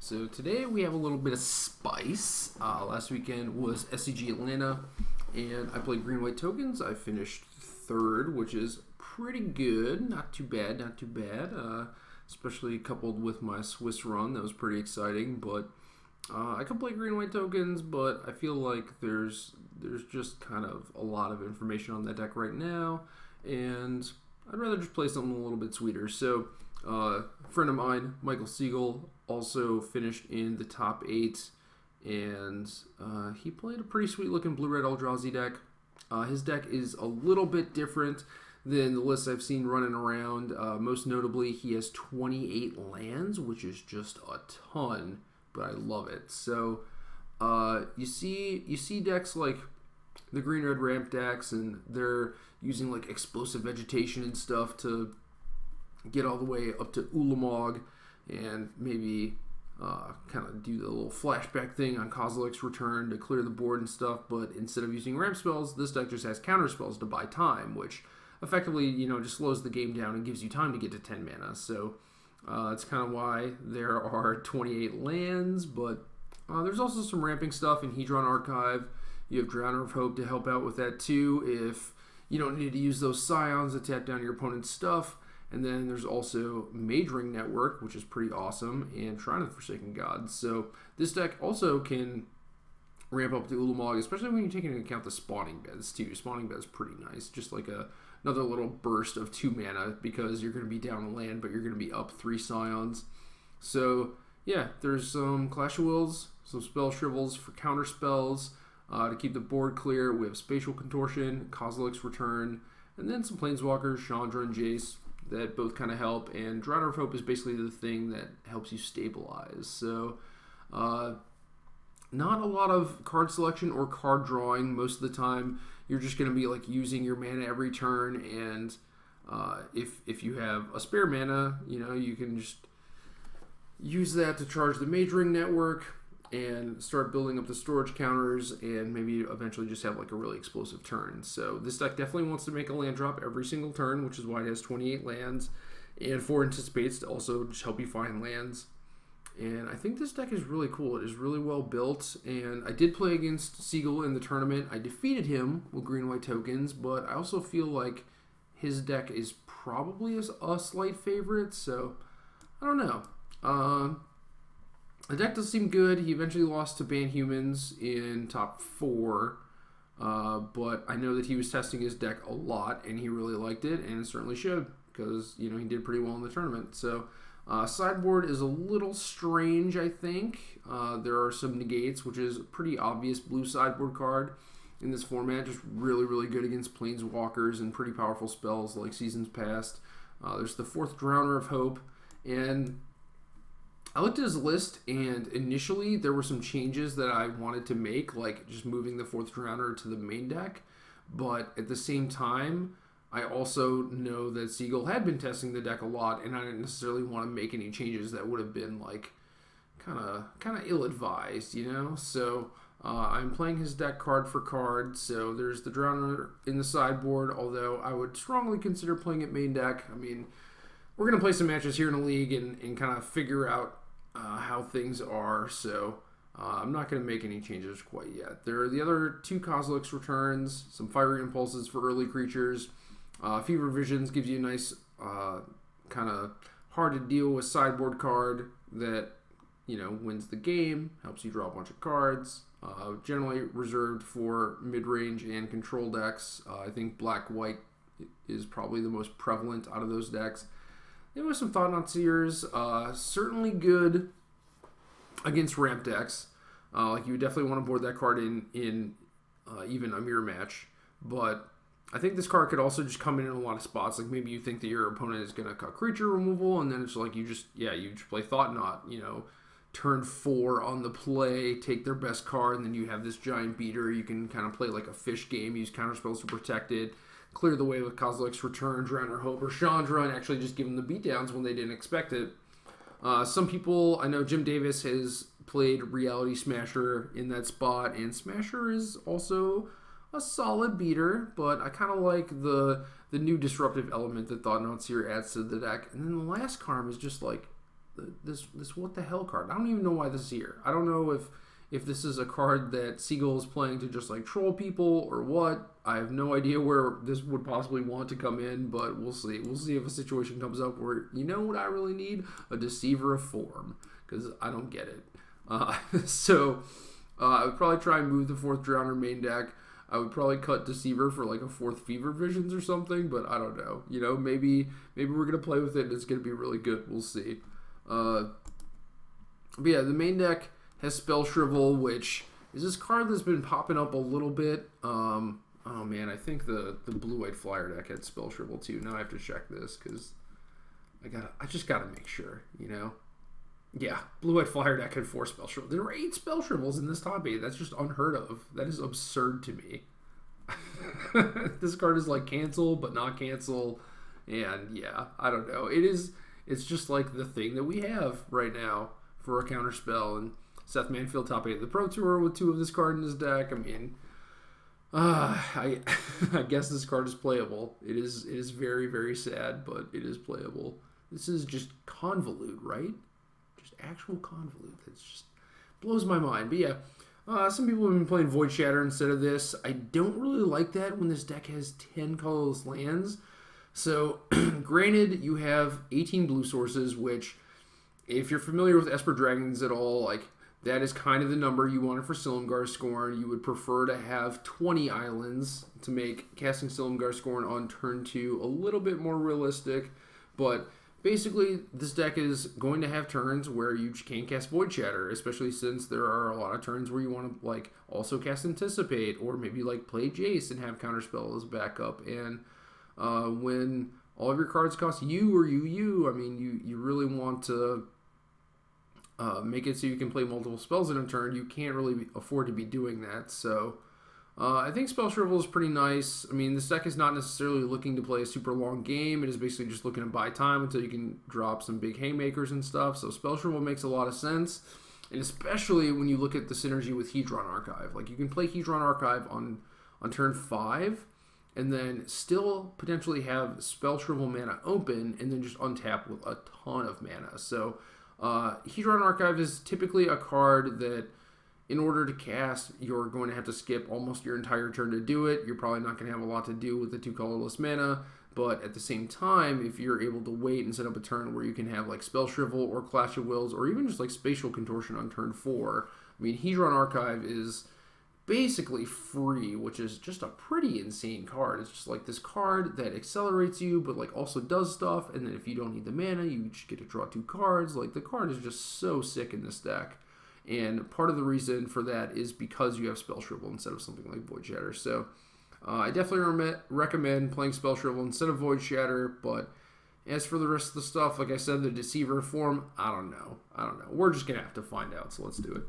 So today we have a little bit of spice. Last weekend was SCG Atlanta, and I played green-white tokens. I finished third, which is pretty good. Not too bad, not too bad. Especially coupled with my Swiss run, that was pretty exciting. But I can play green-white tokens, but I feel like there's just kind of a lot of information on that deck right now, and I'd rather just play something a little bit sweeter. So a friend of mine, Michael Siegel, also finished in the top 8, and he played a pretty sweet looking blue-red Eldrazi deck. His deck is a little bit different than the lists I've seen running around. Most notably, he has 28 lands, which is just a ton, but I love it. So you see decks like the green-red ramp decks, and they're using like explosive vegetation and stuff to get all the way up to Ulamog and maybe kind of do the little flashback thing on Kozilek's return to clear the board and stuff. But instead of using ramp spells, this deck just has counter spells to buy time, which effectively, just slows the game down and gives you time to get to 10 mana. So that's kind of why there are 28 lands, but there's also some ramping stuff in Hedron Archive. You have Drowner of Hope to help out with that too if you don't need to use those Scions to tap down your opponent's stuff. And then there's also Mage Ring Network, which is pretty awesome, and Shrine of the Forsaken Gods. So this deck also can ramp up to Ulamog, especially when you take into account the spawning beds too. Spawning beds pretty nice, just like another little burst of 2 mana because you're going to be down a land, but you're going to be up 3 Scions. So yeah, there's some Clash of Wills, some Spell Shrivels for counter spells to keep the board clear. We have Spatial Contortion, Kozilek's Return, and then some Planeswalkers, Chandra and Jace, that both kind of help, and Drowner of Hope is basically the thing that helps you stabilize. So not a lot of card selection or card drawing. Most of the time you're just going to be like using your mana every turn, and if you have a spare mana, you can just use that to charge the Mage Ring Network and start building up the storage counters, and maybe eventually just have like a really explosive turn. So this deck definitely wants to make a land drop every single turn, which is why it has 28 lands, and 4 anticipates to also just help you find lands. And I think this deck is really cool. It is really well built, and I did play against Siegel in the tournament. I defeated him with green-white tokens, but I also feel like his deck is probably a slight favorite, so I don't know. The deck does seem good. He eventually lost to Ban Humans in top 4, but I know that he was testing his deck a lot, and he really liked it, and it certainly should, because, he did pretty well in the tournament. So, sideboard is a little strange, I think. There are some negates, which is a pretty obvious blue sideboard card in this format, just really, really good against Planeswalkers and pretty powerful spells like Seasons Past. There's the 4th Drowner of Hope, and I looked at his list, and initially there were some changes that I wanted to make, like just moving the 4th Drowner to the main deck. But at the same time, I also know that Siegel had been testing the deck a lot, and I didn't necessarily want to make any changes that would have been like kind of ill-advised, So I'm playing his deck card for card. So there's the Drowner in the sideboard, although I would strongly consider playing it main deck. I mean, we're going to play some matches here in the league and kind of figure out how things are, so I'm not going to make any changes quite yet. There are the other 2 Kozilek's Returns, some Fiery Impulses for early creatures. Fever Visions gives you a nice kind of hard to deal with sideboard card that wins the game, helps you draw a bunch of cards. Generally reserved for mid-range and control decks. I think Black-White is probably the most prevalent out of those decks. There was some Thought-Knot Seers, certainly good against ramp decks. Like you would definitely want to board that card in even a mirror match. But I think this card could also just come in a lot of spots. Like maybe you think that your opponent is going to cut creature removal, and then it's like you just play Thought-Knot, turn 4 on the play, take their best card, and then you have this giant beater. You can kind of play like a fish game, use counterspells to protect it, clear the way with Kozilek's Return, Drowner Hope, or Chandra, and actually just give them the beatdowns when they didn't expect it. Some people, I know Jim Davis has played Reality Smasher in that spot, and Smasher is also a solid beater, but I kind of like the new disruptive element that Thought-Knot Seer adds to the deck. And then the last card is just like this what the hell card. I don't even know why this is here. I don't know if this is a card that Seagull is playing to just like troll people or what. I have no idea where this would possibly want to come in, but we'll see. We'll see if a situation comes up where, you know what I really need? A Deceiver of Form, because I don't get it. So I would probably try and move the 4th Drowner main deck. I would probably cut Deceiver for like a 4th Fever Visions or something, but I don't know. You know, maybe we're going to play with it and it's going to be really good. We'll see. But yeah, the main deck has Spell Shrivel, which is this card that's been popping up a little bit. Oh man, I think the blue-white flyer deck had Spell Shrivel too. Now I have to check this because I just gotta make sure, you know. Yeah, blue-white flyer deck had 4 Spell Shrivel. There were 8 Spell Shrivels in this top 8. That's just unheard of. That is absurd to me. This card is like cancel, but not cancel. And yeah, I don't know. It's just like the thing that we have right now for a counter spell. And Seth Manfield top 8 of the Pro Tour with 2 of this card in his deck. I mean, I guess this card is playable. It is very, very sad, but it is playable. This is just Convolute, right? Just actual Convolute. That just blows my mind. But yeah, some people have been playing Void Shatter instead of this. I don't really like that when this deck has 10 colorless lands. So, granted, you have 18 blue sources, which, if you're familiar with Esper Dragons at all, like, that is kind of the number you wanted for Silumgar Scorn. You would prefer to have 20 islands to make casting Silumgar Scorn on turn 2 a little bit more realistic. But basically, this deck is going to have turns where you can't cast Void Shatter, especially since there are a lot of turns where you want to like also cast Anticipate, or maybe like play Jace and have Counterspell as backup. And when all of your cards cost you or UU, I mean, you really want to make it so you can play multiple spells in a turn. You can't really afford to be doing that. So I think Spell Shrivel is pretty nice. I mean, this deck is not necessarily looking to play a super long game. It is basically just looking to buy time until you can drop some big haymakers and stuff. So Spell Shrivel makes a lot of sense. And especially when you look at the synergy with Hedron Archive. Like, you can play Hedron Archive on turn 5 and then still potentially have Spell Shrivel mana open and then just untap with a ton of mana. So Hedron Archive is typically a card that, in order to cast, you're going to have to skip almost your entire turn to do it. You're probably not going to have a lot to do with the 2 colorless mana, but at the same time, if you're able to wait and set up a turn where you can have like Spell Shrivel or Clash of Wills or even just like Spatial Contortion on turn 4, I mean, Hedron Archive is basically free, which is just a pretty insane card. It's just like this card that accelerates you, but like also does stuff, and then if you don't need the mana, you just get to draw 2 cards. Like, the card is just so sick in this deck. And part of the reason for that is because you have Spell Shrivel instead of something like Void Shatter. So I definitely recommend playing Spell Shrivel instead of Void Shatter. But as for the rest of the stuff, like I said, the Deceiver form, I don't know. We're just going to have to find out, so let's do it.